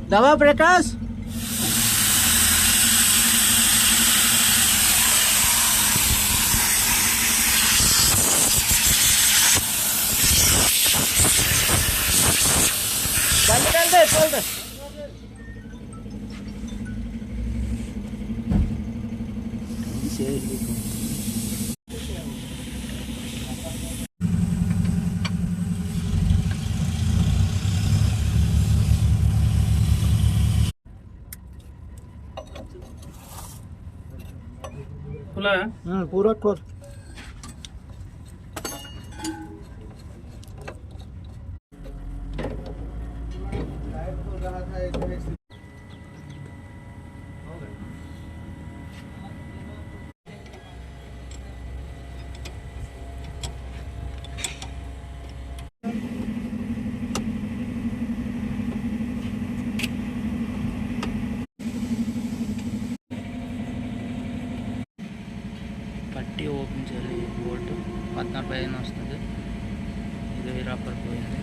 दवा प्रकाश बंद कर दे खोल दे खुला है पूरा खोल పట్టి ఓపెన్ చేయాలి బోల్ట్ 14 పైన వస్తుంది ఇది రబ్బర్ పోయింది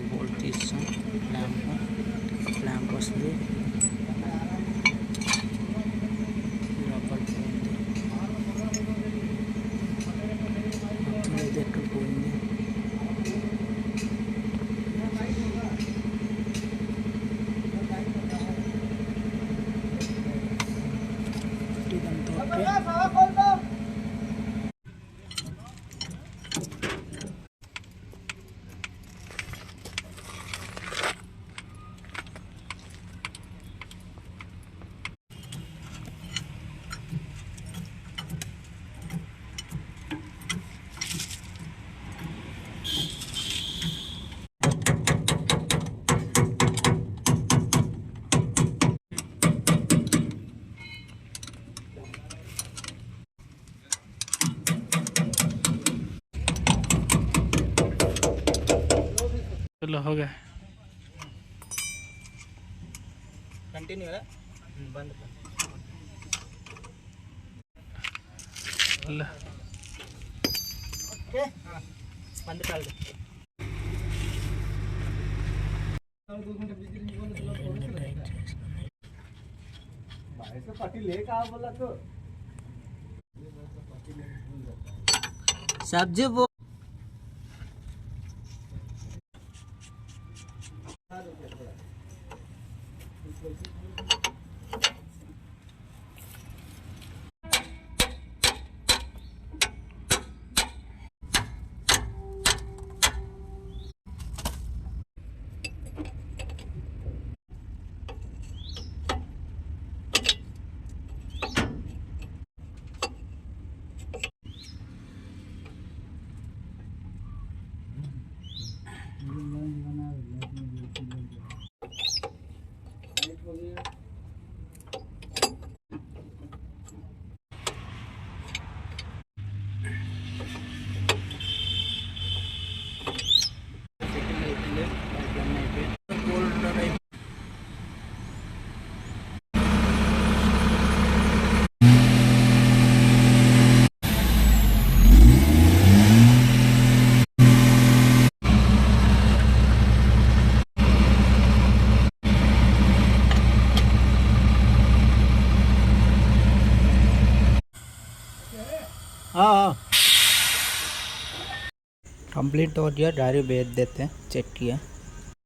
బోల్ట్ తీస్తాం ల్యాంప్ వస్తుంది రబ్బర్ పోయింది ఇది ఎక్కడ పోయింది ఇదంతా ఓకే चलो हो गया कंटिन्यू है बंद ले ओके बंद कर दे सब्जी वो कंप्लीट हो गया गाड़ी भेज देते हैं चेक किया